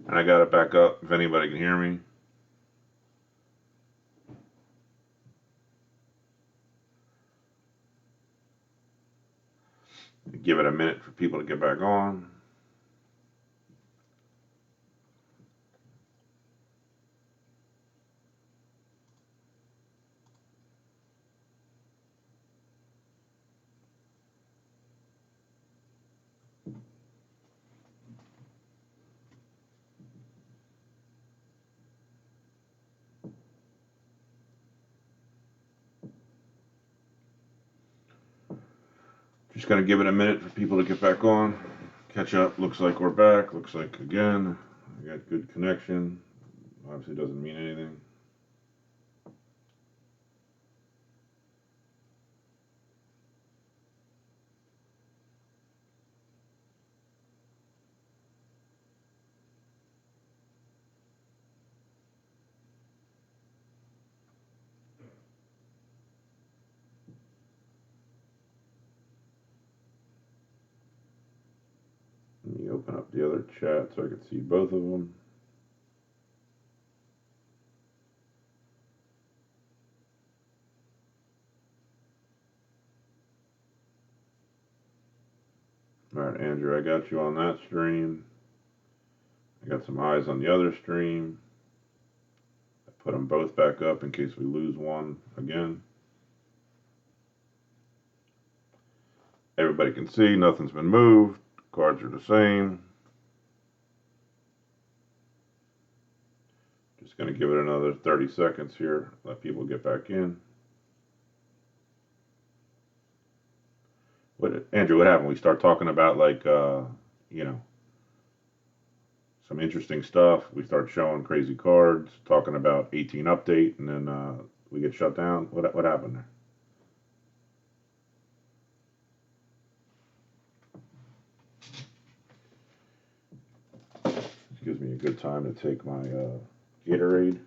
And I got it back up if anybody can hear me. Give it a minute for people to get back on. Just gonna give it a minute for people to get back on. Catch up. Looks like we're back. Looks like again, I got good connection. Obviously doesn't mean anything. Let me open up the other chat so I can see both of them. All right, Andrew, I got you on that stream. I got some eyes on the other stream. I put them both back up in case we lose one again. Everybody can see nothing's been moved. Cards are the same. Just going to give it another 30 seconds here. Let people get back in. Andrew, what happened? We start talking about you know, some interesting stuff. We start showing crazy cards, talking about 18 update, and then we get shut down. What happened there? This gives me a good time to take my Gatorade.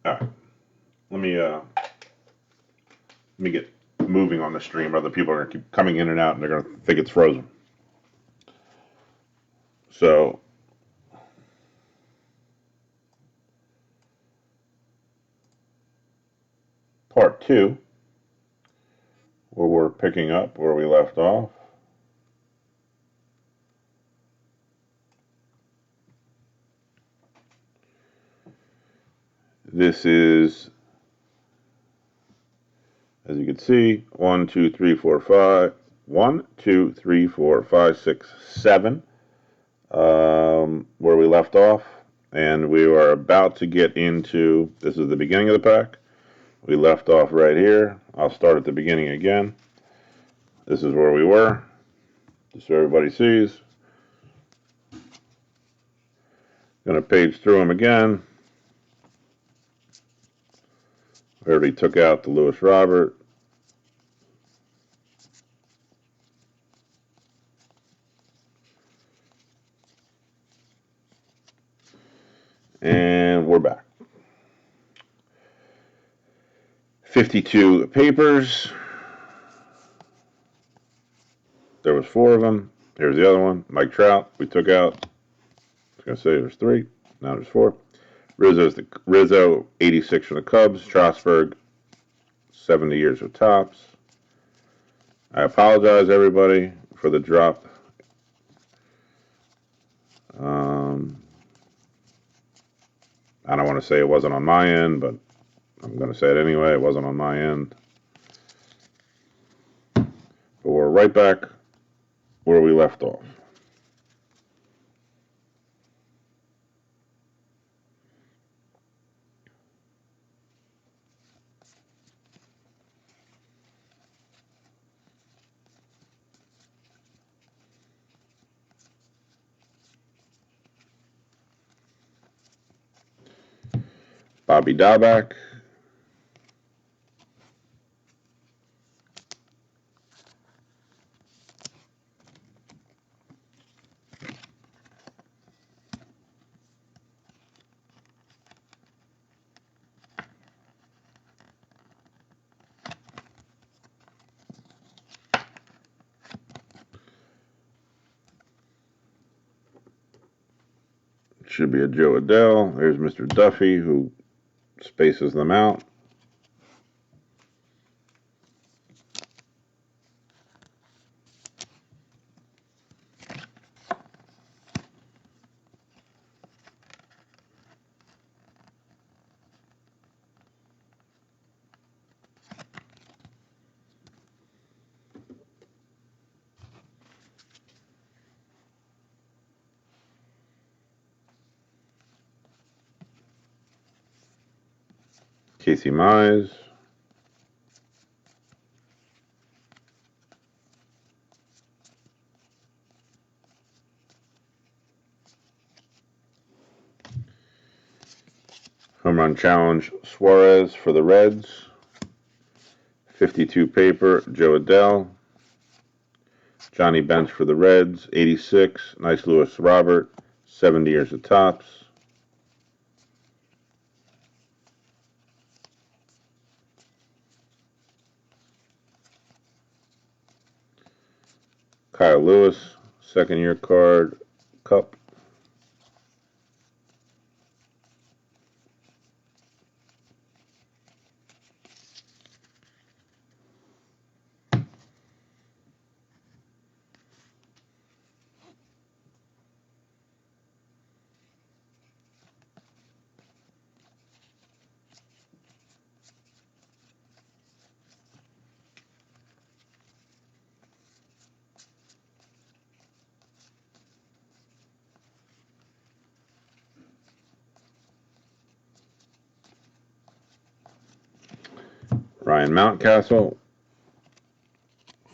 All right, let me get moving on the stream. Other people are gonna keep coming in and out, and they're gonna think it's frozen. So part two, where we're picking up where we left off. This is, as you can see, 1, 2, 3, 4, 5. 1, 2, 3, 4, 5, 6, 7. Where we left off. And we are about to get into, this is the beginning of the pack. We left off right here. I'll start at the beginning again. This is where we were, just so everybody sees. Going to page through them again. We already took out the Lewis Robert. And we're back. 52 papers. There was 4 of them. Here's the other one. Mike Trout, we took out. I was going to say there's 3. Now there's 4. Rizzo, 86 from the Cubs. Strasburg, 70 years with Topps. I apologize, everybody, for the drop. I don't want to say it wasn't on my end, but I'm going to say it anyway. It wasn't on my end. But we're right back where we left off. Bobby Dalbec. Should be a Joe Adell. There's Mr. Duffy, who spaces them out. Casey Mize. Home run challenge Suarez for the Reds. 52 paper, Joe Adell. Johnny Bench for the Reds, 86. Nice Lewis Robert, 70 years of Topps. Kyle Lewis, second year card, Cup. Ryan Mountcastle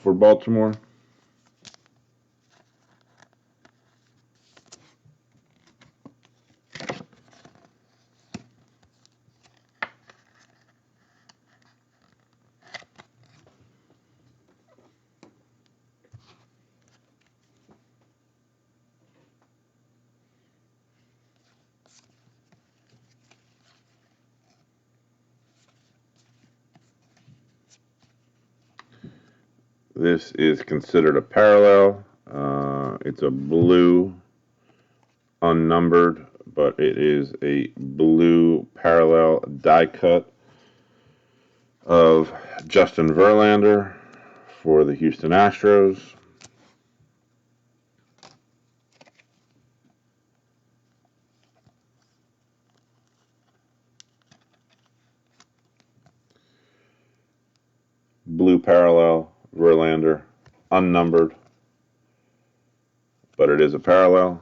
for Baltimore. This is considered a parallel. It's a blue, unnumbered, but it is a blue parallel die cut of Justin Verlander for the Houston Astros. Blue parallel, Verlander, unnumbered, but it is a parallel.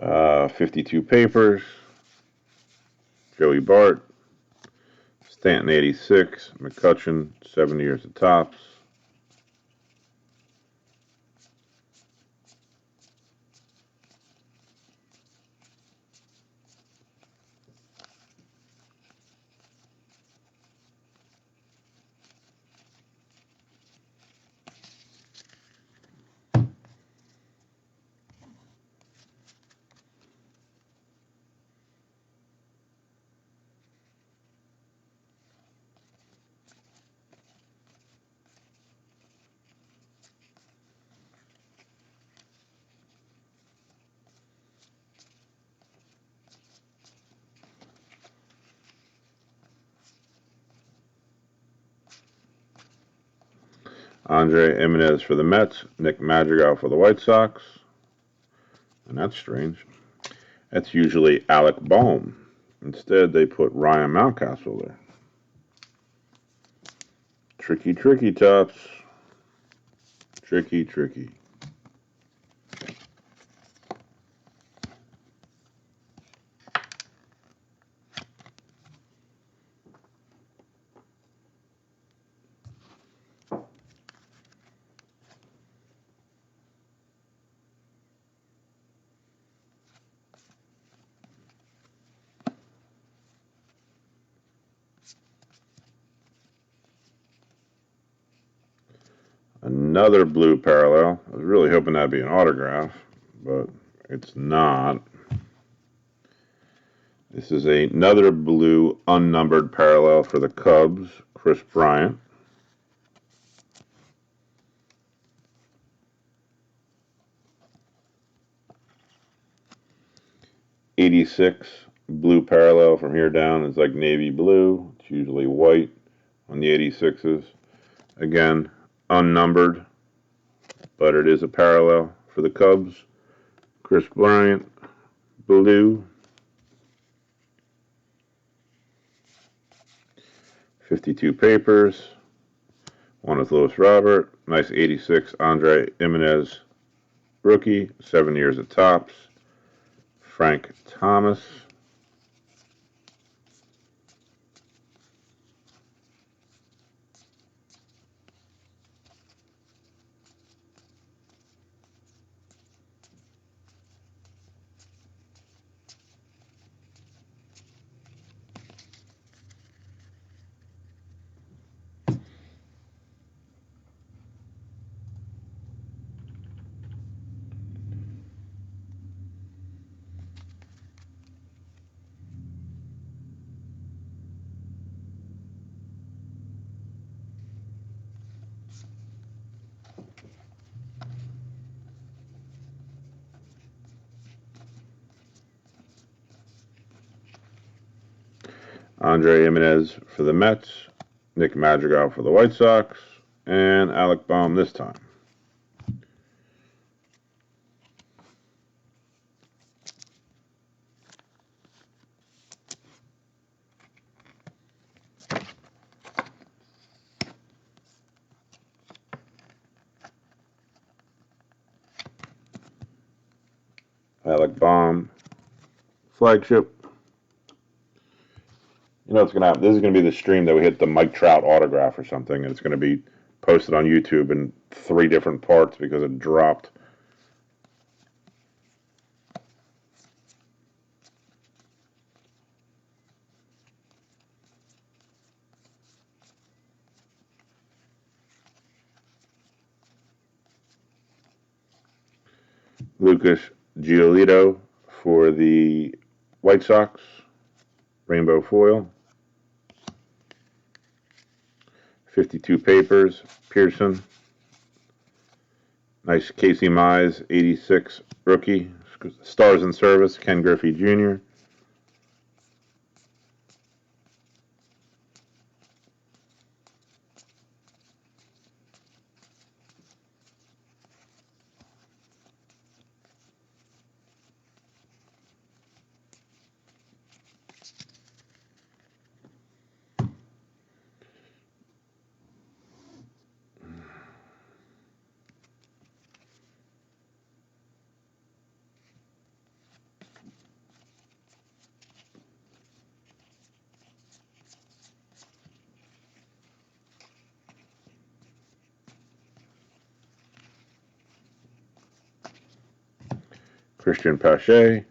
Uh, 52 papers, Joey Bart, Stanton 86, McCutchen 70 years of Topps. Andre Jimenez for the Mets, Nick Madrigal for the White Sox. And that's strange. That's usually Alec Bohm. Instead, they put Ryan Mountcastle there. Tricky, tricky, Topps. Tricky, tricky. Another blue parallel. I was really hoping that'd be an autograph, but it's not. This is another blue unnumbered parallel for the Cubs, Kris Bryant. '86 blue parallel from here down is like navy blue. It's usually white on the '86s. Again, unnumbered, but it is a parallel for the Cubs. Kris Bryant, blue. 52 papers. One is Luis Robert. Nice '86 Andre Gimenez rookie. 7 years at Topps. Frank Thomas. Andre Gimenez for the Mets. Nick Madrigal for the White Sox. And Alec Bohm this time. Alec Bohm flagship. You know what's going to happen? This is going to be the stream that we hit the Mike Trout autograph or something, and it's going to be posted on YouTube in 3 different parts because it dropped. Lucas Giolito for the White Sox, rainbow foil. 52 papers, Pearson. Nice Casey Mize, '86 rookie. Stars in service, Ken Griffey Jr. Christian Pache.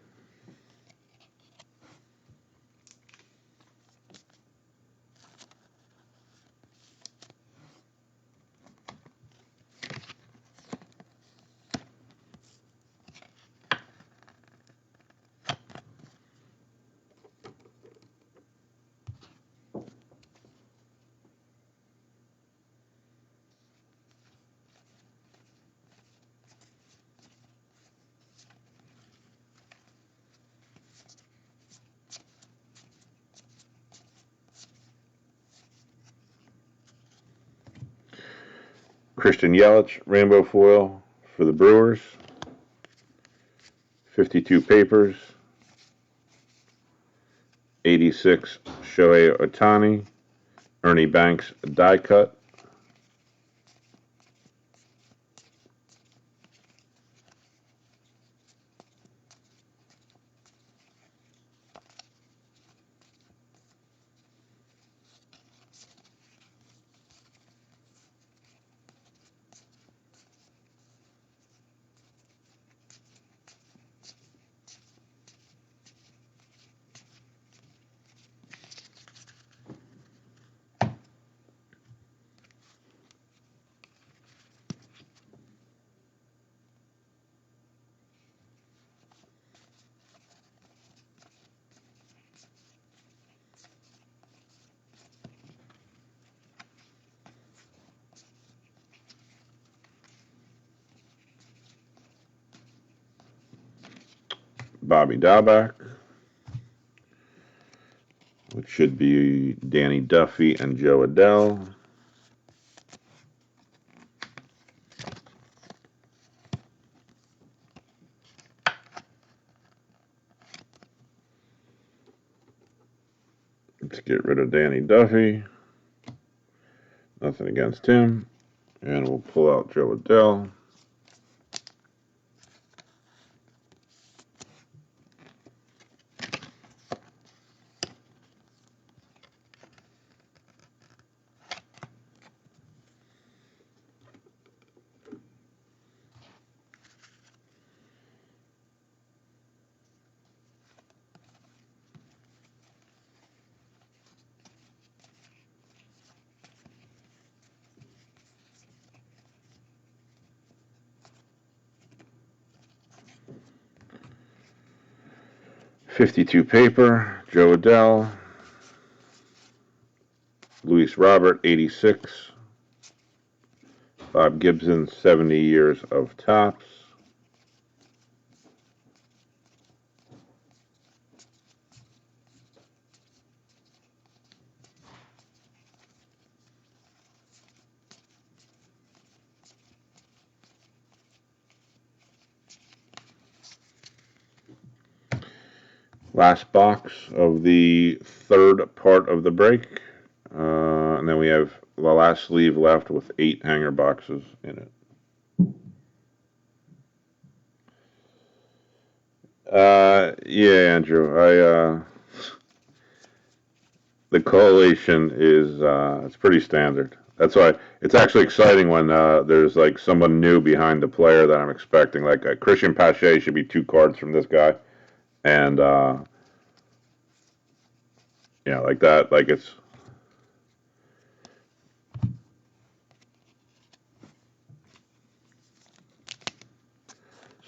Christian Yelich, rainbow foil for the Brewers. 52 papers. '86 Shohei Ohtani. Ernie Banks die cut. Bobby Dahlbeck, which should be Danny Duffy and Joe Adell. Let's get rid of Danny Duffy. Nothing against him. And we'll pull out Joe Adell. .52 paper, Joe Adell. Luis Robert, 86. Bob Gibson, 70 years of Topps. Last box of the third part of the break. And then we have the last sleeve left with 8 hanger boxes in it. Yeah, Andrew. The collation is it's pretty standard. That's why it's actually exciting when there's like someone new behind the player that I'm expecting. Like Christian Pache should be 2 cards from this guy, and yeah, like that. Like it's.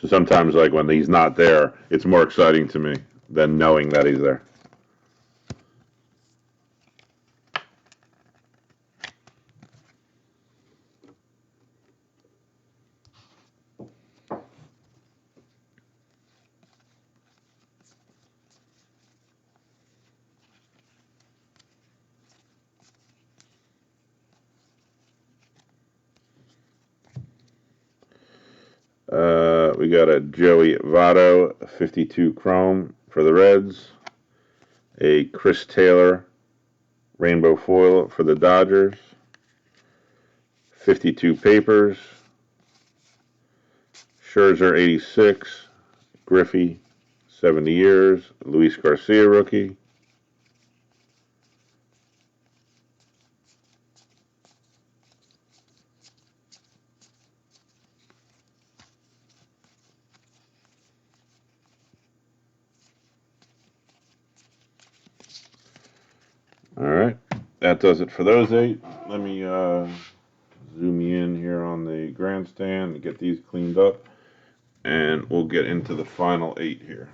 So sometimes, like when he's not there, it's more exciting to me than knowing that he's there. We got a Joey Votto 52 Chrome for the Reds. A Chris Taylor Rainbow Foil for the Dodgers. 52 papers. Scherzer 86. Griffey 70 years. Luis Garcia rookie. All right, that does it for those 8. Let me zoom in here on the grandstand and get these cleaned up, and we'll get into the final 8 here.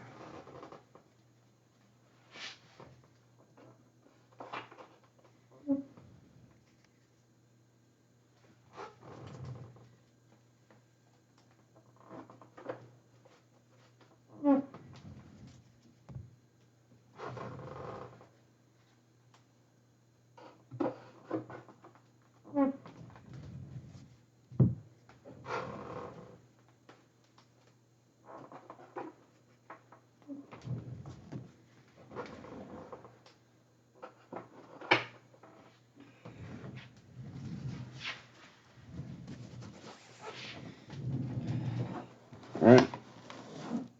All right,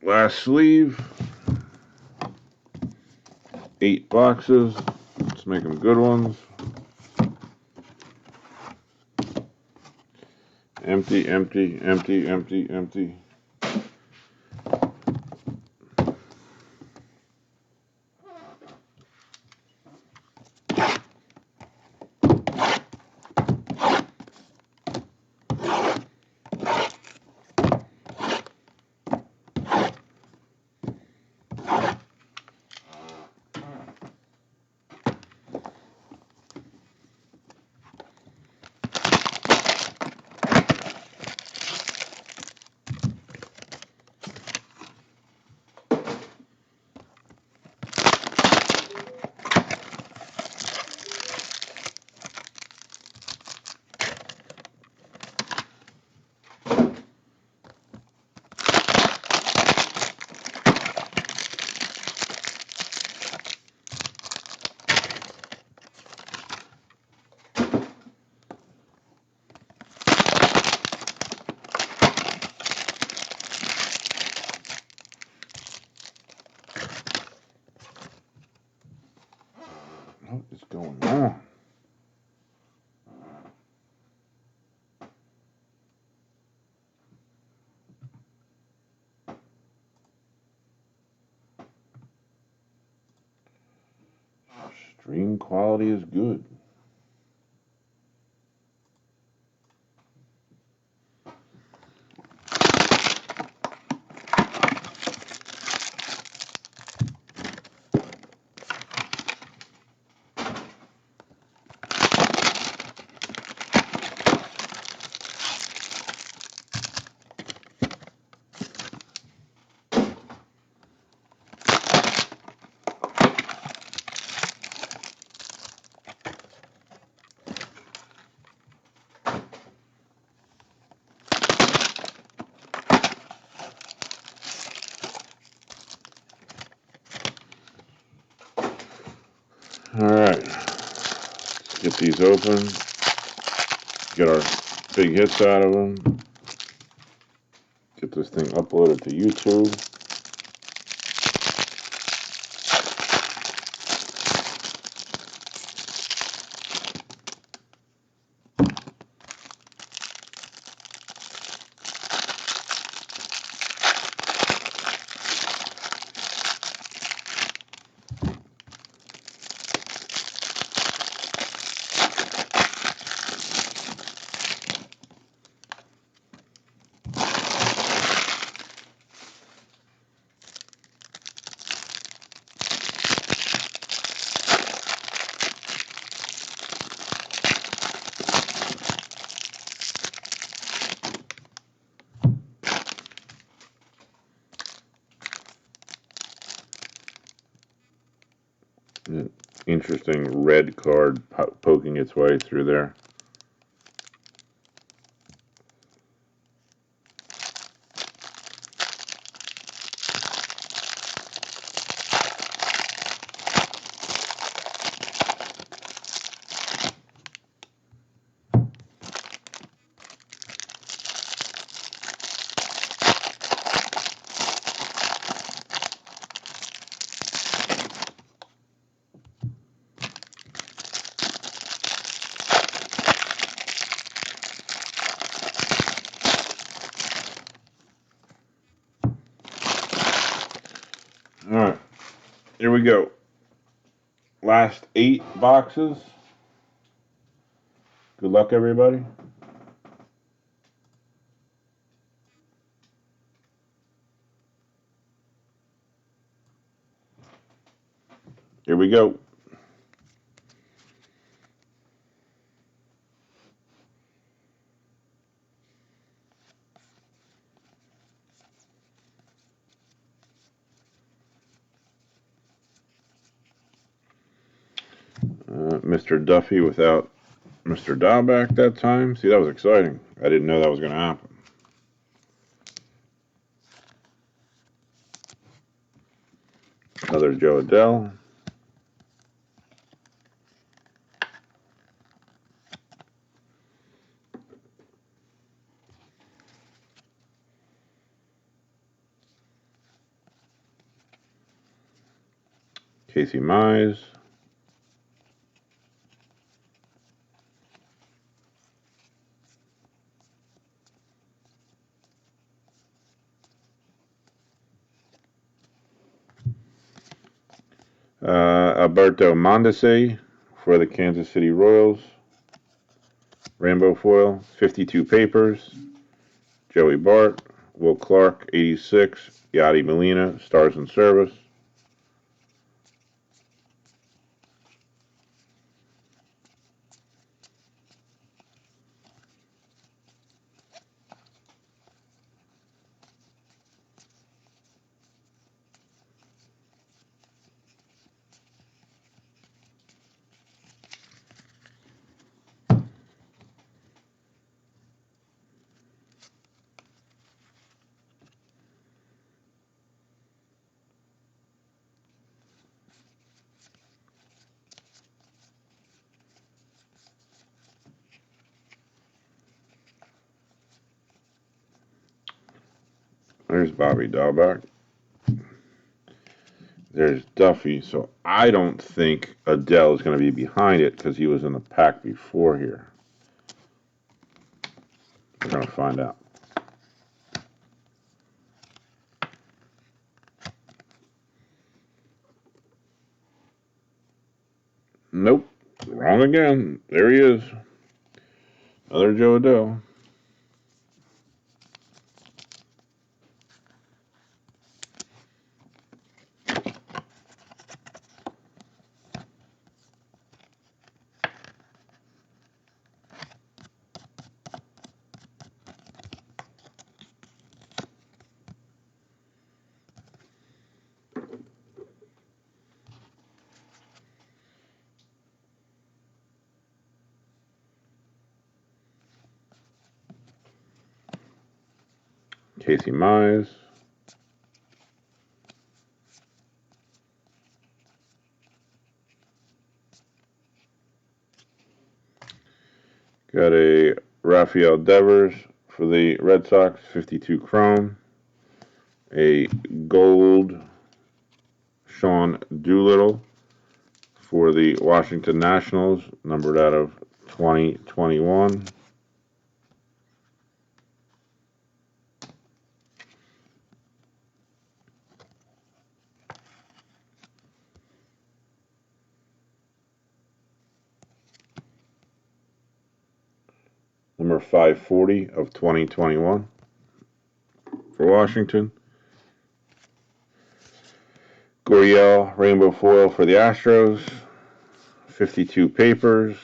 last sleeve. 8 boxes. Let's make them good ones. Empty, empty, empty, empty, empty. Screen quality is good. Alright, let's get these open, get our big hits out of them, get this thing uploaded to YouTube. Interesting red card poking its way through there. Alright, here we go. Last 8 boxes. Good luck, everybody. Here we go. Mr. Duffy without Mr. Dahlback that time. See, that was exciting. I didn't know that was going to happen. Another Joe Adell. Casey Mize. Alberto Mondesi for the Kansas City Royals. Rainbow foil, 52 papers. Joey Bart, Will Clark, 86. Yadi Molina, Stars in Service. There's Bobby Dahlback. There's Duffy. So I don't think Adell is going to be behind it because he was in the pack before here. We're going to find out. Nope. Wrong again. There he is. Another Joe Adell. Casey Mize. Got a Rafael Devers for the Red Sox, 52 chrome. A gold Sean Doolittle for the Washington Nationals, numbered out of 2021. Number 540 of 2021 for Washington. Gurriel Rainbow Foil for the Astros, 52 papers.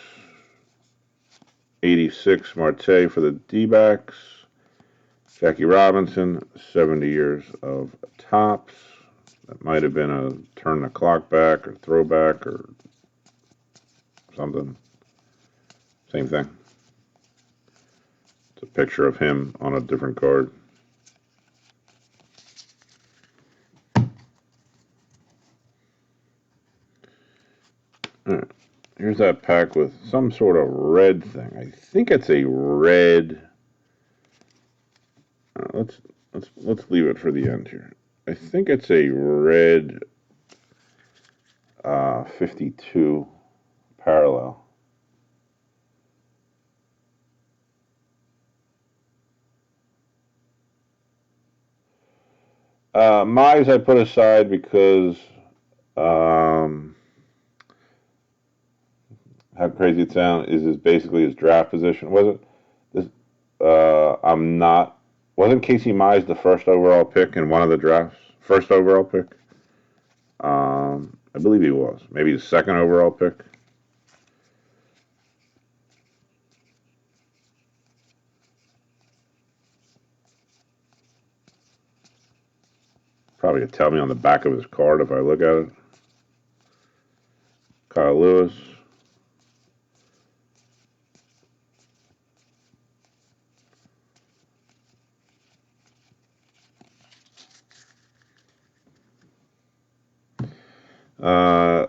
86 Marte for the D-backs. Jackie Robinson, 70 years of Topps. That might have been a turn the clock back or throwback or something. Same thing. It's a picture of him on a different card. All right. Here's that pack with some sort of red thing. I think it's a red. Let's leave it for the end here. I think it's a red 52 parallel. Mize I put aside because how crazy it sounds is basically his draft position. Was it this? I'm not. Wasn't Casey Mize the first overall pick in one of the drafts? First overall pick. I believe he was. Maybe the second overall pick. Probably could tell me on the back of his card if I look at it. Kyle Lewis.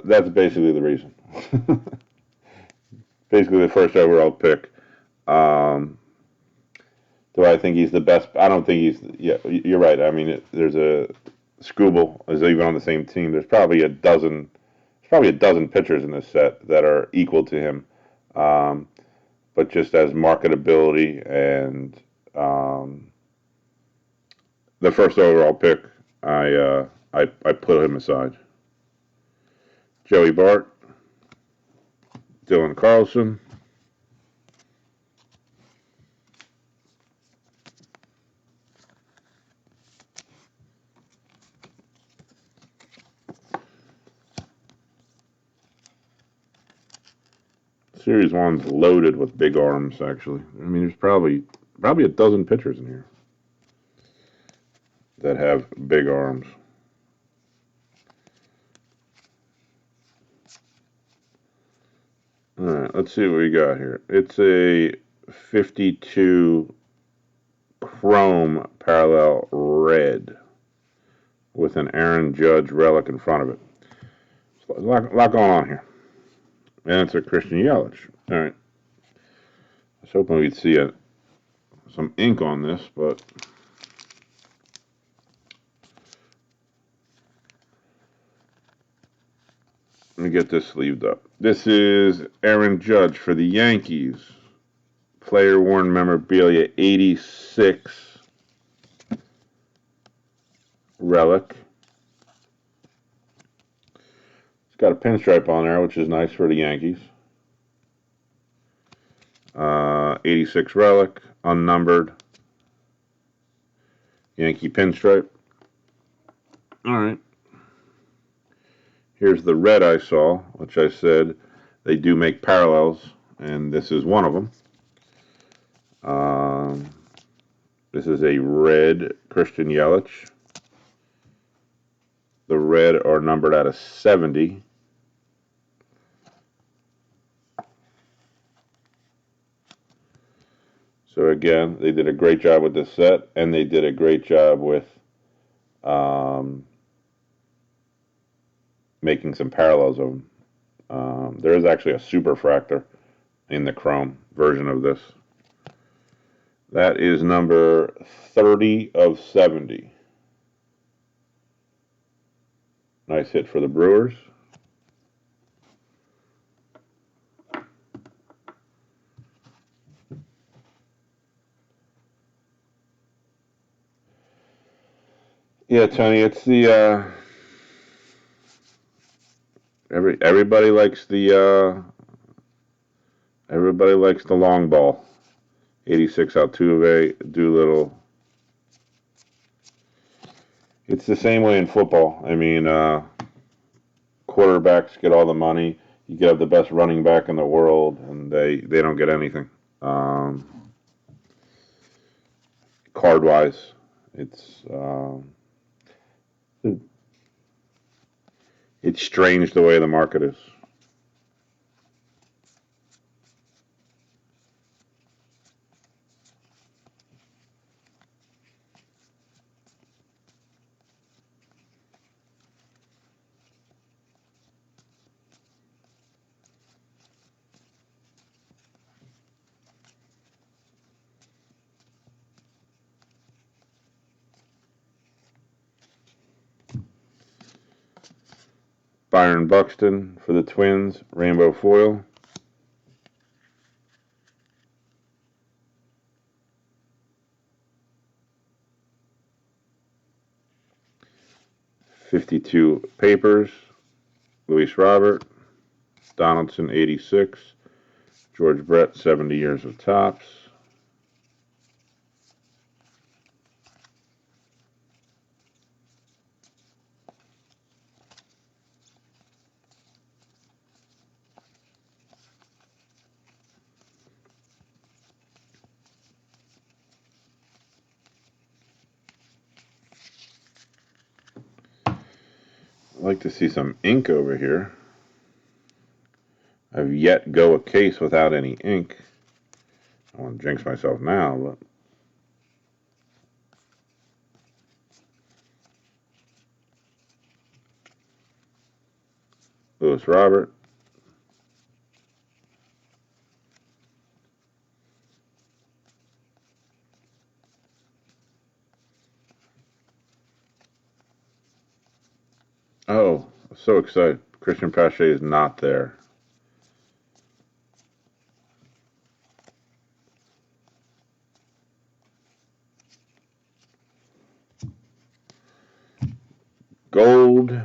That's basically the reason. Basically the first overall pick. Do I think he's the best? I don't think he's. Yeah, you're right. I mean, there's a Scooble is even on the same team. There's probably a dozen. There's probably a dozen pitchers in this set that are equal to him. But just as marketability and the first overall pick, I put him aside. Joey Bart, Dylan Carlson. Series 1's loaded with big arms, actually. I mean, there's probably a dozen pitchers in here that have big arms. All right, let's see what we got here. It's a 52 chrome parallel red with an Aaron Judge relic in front of it. So there's a lot going on here. And it's a Christian Yelich. All right. I was hoping we'd see some ink on this, but let me get this sleeved up. This is Aaron Judge for the Yankees. Player worn memorabilia 86 relic. It's got a pinstripe on there, which is nice for the Yankees. 86 relic, unnumbered. Yankee pinstripe. Alright. Here's the red I saw, which I said they do make parallels, and this is one of them. This is a red Christian Yelich. The red are numbered out of 70. So again, they did a great job with this set, and they did a great job with making some parallels of them. There is actually a superfractor in the chrome version of this. That is number 30 of 70. Nice hit for the Brewers. Yeah, Tony, it's the everybody likes the long ball. 86 Altuve, Doolittle. It's the same way in football. I mean, quarterbacks get all the money. You could have the best running back in the world, and they don't get anything. Card wise, it's strange the way the market is. Byron Buxton for the Twins, rainbow foil. '52 Papers, Luis Robert, Donaldson 86, George Brett 70 years of Topps. I'd like to see some ink over here. I've yet go a case without any ink. I want to jinx myself now, but Luis Robert. Oh, I'm so excited. Christian Pache is not there. Gold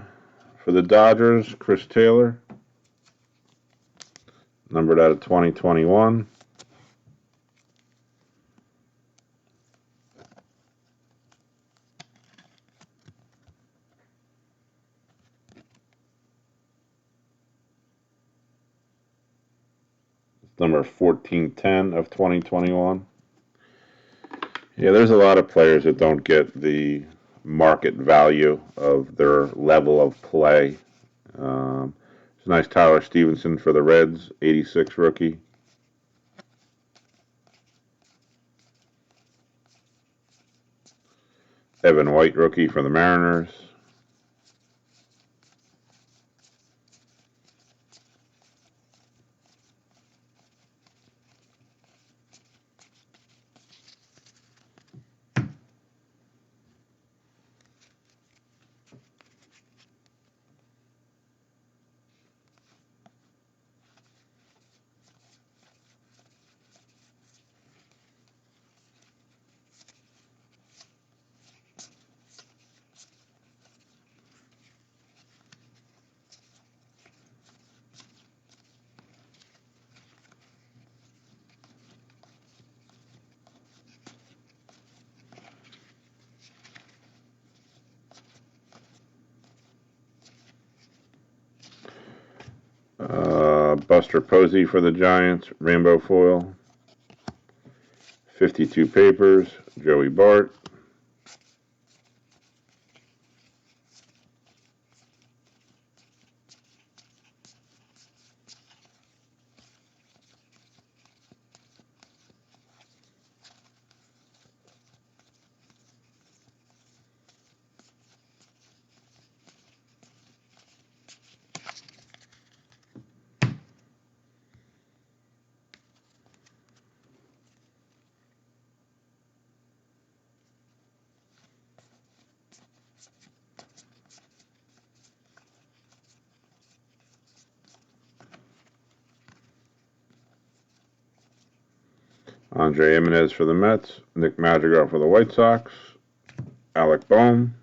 for the Dodgers, Chris Taylor. Numbered out of 2021. Number 1410 of 2021. Yeah, there's a lot of players that don't get the market value of their level of play. It's a nice Tyler Stevenson for the Reds, 86 rookie. Evan White rookie for the Mariners. Buster Posey for the Giants, rainbow foil. 52 papers, Joey Bart. Andre Jimenez for the Mets, Nick Madrigal for the White Sox, Alec Bohm.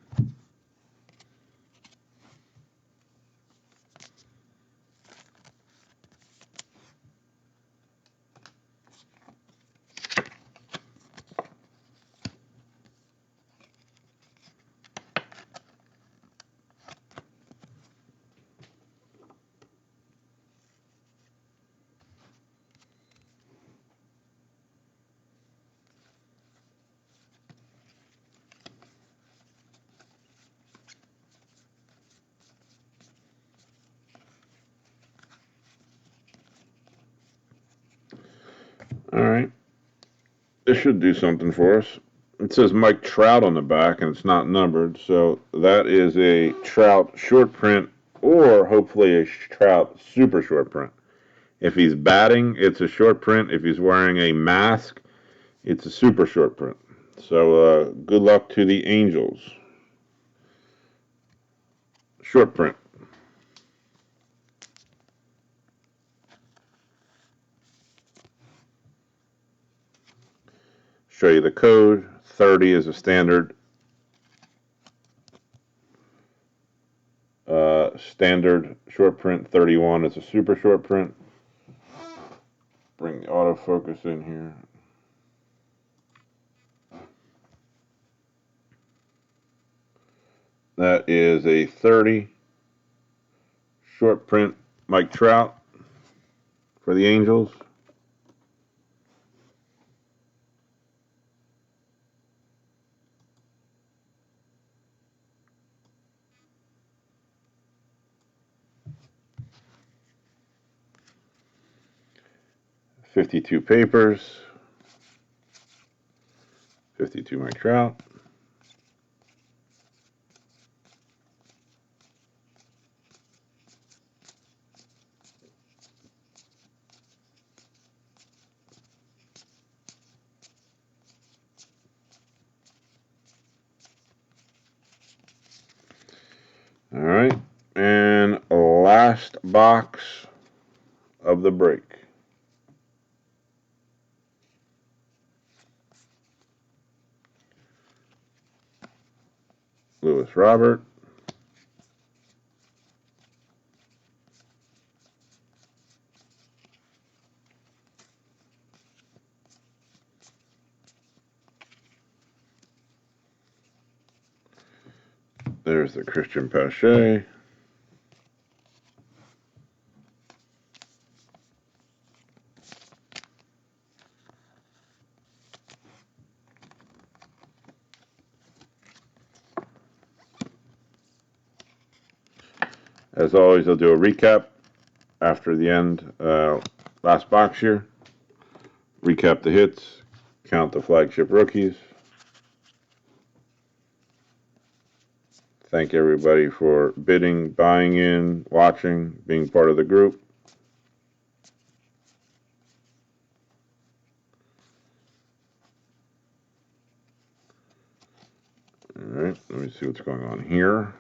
All right. This should do something for us. It says Mike Trout on the back, and it's not numbered, so that is a Trout short print, or hopefully a Trout super short print. If he's batting, it's a short print. If he's wearing a mask, it's a super short print. So good luck to the Angels. Short print. Show you the code. 30 is a standard standard short print. 31 is a super short print. Bring the autofocus in here. That is a 30 short print Mike Trout for the Angels. $52 papers. 52 Mike Trout. All right, and last box of the break. Lewis Robert. There's the Christian Pache. As always, I'll do a recap after the end. Last box here. Recap the hits. Count the flagship rookies. Thank everybody for bidding, buying in, watching, being part of the group. All right, let me see what's going on here.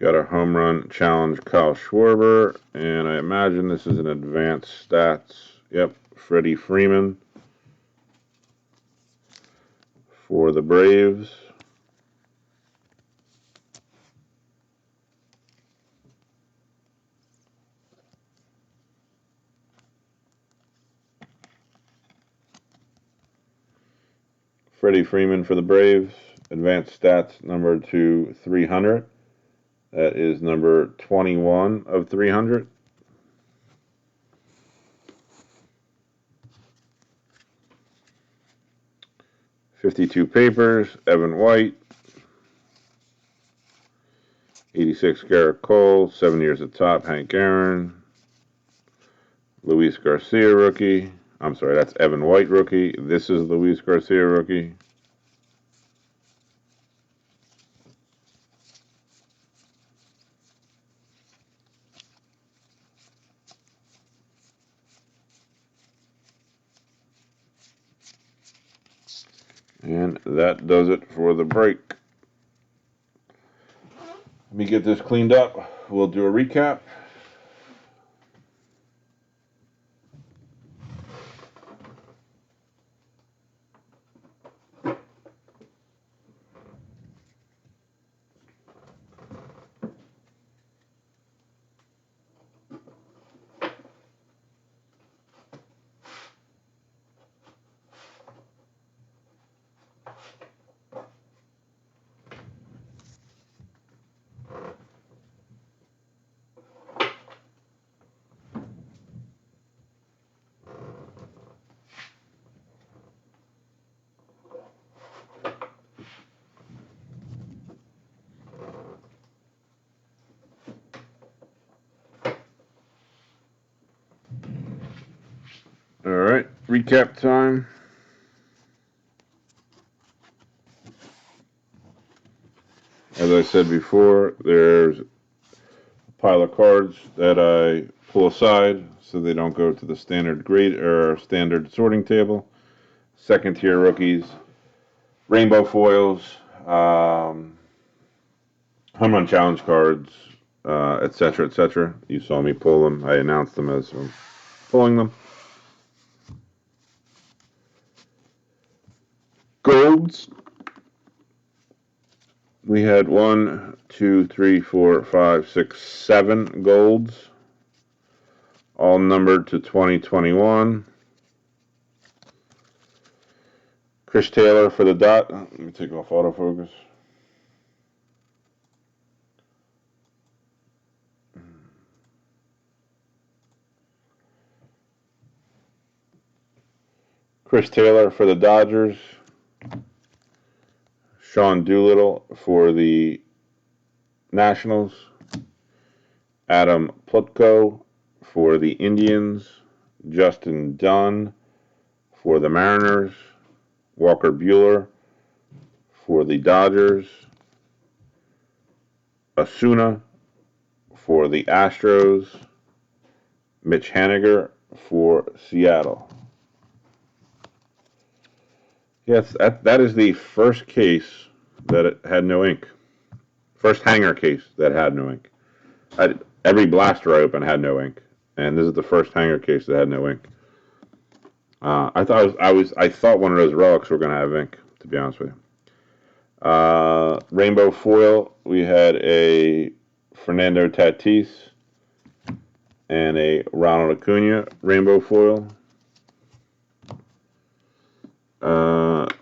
Got a home run challenge, Kyle Schwarber, and I imagine this is an advanced stats. Yep, Freddie Freeman for the Braves. Freddie Freeman for the Braves. Advanced stats number to 300. That is number 21 of 300. 52 Papers, Evan White. 86 Garrett Cole, 7 years at top, Hank Aaron. Luis Garcia rookie. I'm sorry, that's Evan White rookie. This is Luis Garcia rookie. And that does it for the break. Let me get this cleaned up. We'll do a recap. All right, recap time. As I said before, there's a pile of cards that I pull aside so they don't go to the standard grade or standard sorting table. Second tier rookies, rainbow foils, home run challenge cards, etc., etc. You saw me pull them. I announced them as I'm pulling them. Golds. We had 1, 2, 3, 4, 5, 6, 7 golds, all numbered to 2021. Chris Taylor for the dot. Let me take off autofocus. Chris Taylor for the Dodgers. Sean Doolittle for the Nationals. Adam Plutko for the Indians. Justin Dunn for the Mariners. Walker Buehler for the Dodgers. Asuna for the Astros. Mitch Haniger for Seattle. Yes, that is the first case that it had no ink. First hanger case that had no ink. Every blaster I opened had no ink, and this is the first hanger case that had no ink. I thought one of those relics were going to have ink, to be honest with you. Rainbow foil, we had a Fernando Tatis and a Ronald Acuna rainbow foil.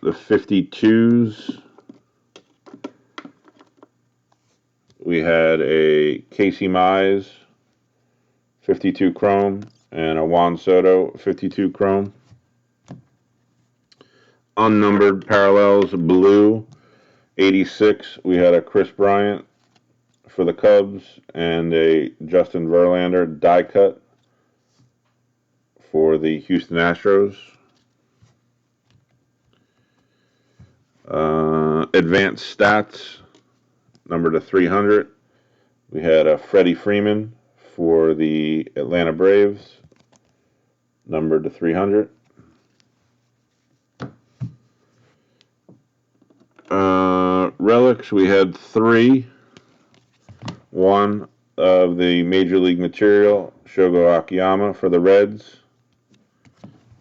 The 52s, we had a Casey Mize 52 chrome and a Juan Soto 52 chrome. Unnumbered parallels, blue 86, we had a Chris Bryant for the Cubs and a Justin Verlander die cut for the Houston Astros. Advanced stats, number to 300. We had a Freddie Freeman for the Atlanta Braves, numbered to 300. Relics, we had 3. One of the Major League material, Shogo Akiyama for the Reds,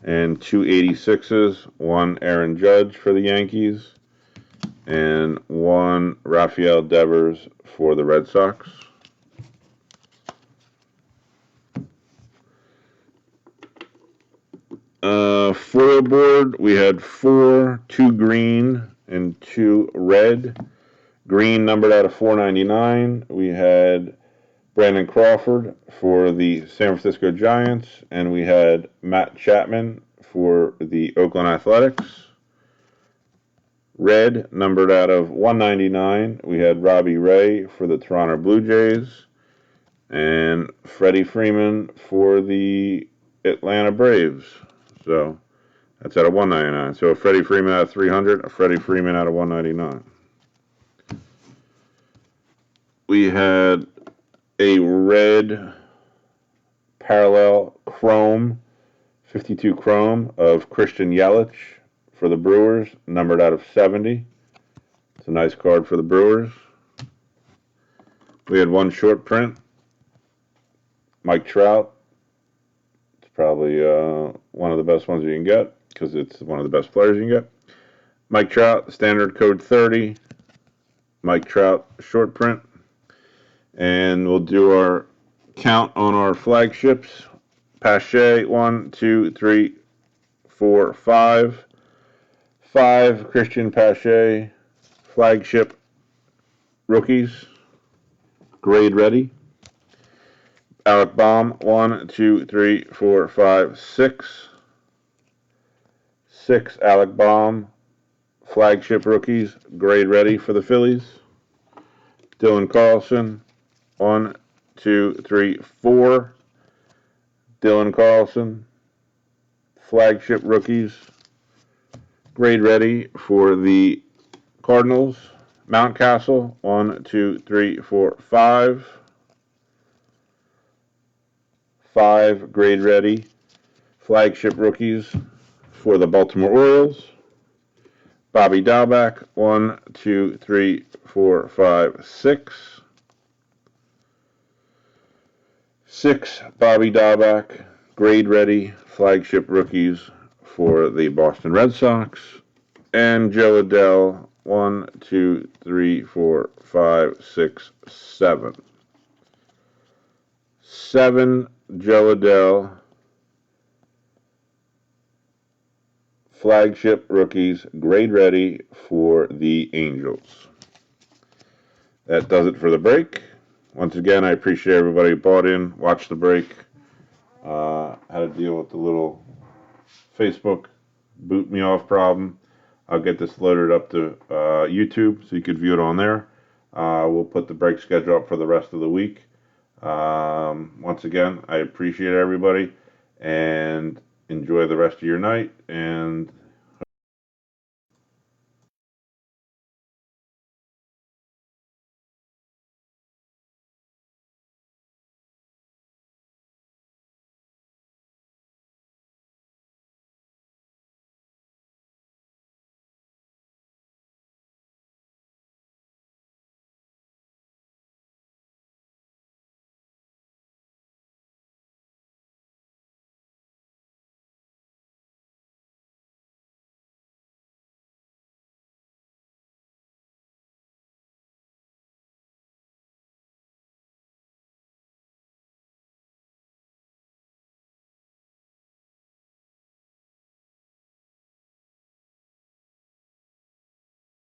and 2 86s, 1 Aaron Judge for the Yankees, and 1 Rafael Devers for the Red Sox. Foil board, we had 4, 2 green and 2 red. Green numbered out of 499. We had Brandon Crawford for the San Francisco Giants, and we had Matt Chapman for the Oakland Athletics. Red, numbered out of 199, we had Robbie Ray for the Toronto Blue Jays and Freddie Freeman for the Atlanta Braves. So that's out of 199. So a Freddie Freeman out of 300, a Freddie Freeman out of 199. We had a red parallel chrome, 52 chrome of Christian Yelich for the Brewers, numbered out of 70. It's a nice card for the Brewers. We had one short print, Mike Trout. It's probably one of the best ones you can get because it's one of the best players you can get. Mike Trout, standard code 30. Mike Trout, short print. And we'll do our count on our flagships. Pache, 1, 2, 3, 4, 5. 5 Christian Pache flagship rookies, grade ready. Alec Bohm, 1, 2, 3, 4, 5, 6. 6 Alec Bohm flagship rookies, grade ready for the Phillies. Dylan Carlson, 1, 2, 3, 4. Dylan Carlson, flagship rookies, grade ready for the Cardinals. Mountcastle, 1, 2, 3, 4, 5. 5 grade ready, flagship rookies for the Baltimore Orioles. Bobby Dalbec, 1, 2, 3, 4, 5, 6. 6 Bobby Dalbec, grade ready, flagship rookies for the Boston Red Sox. And Jo Adell, 1, 2, 3, 4, 5, 6, 7. 7 Jo Adell flagship rookies, grade ready for the Angels. That does it for the break. Once again, I appreciate everybody who bought in, watched the break, had to deal with the little Facebook boot me off problem. I'll get this loaded up to YouTube so you could view it on there. We'll put the break schedule up for the rest of the week. Once again, I appreciate everybody and enjoy the rest of your night, and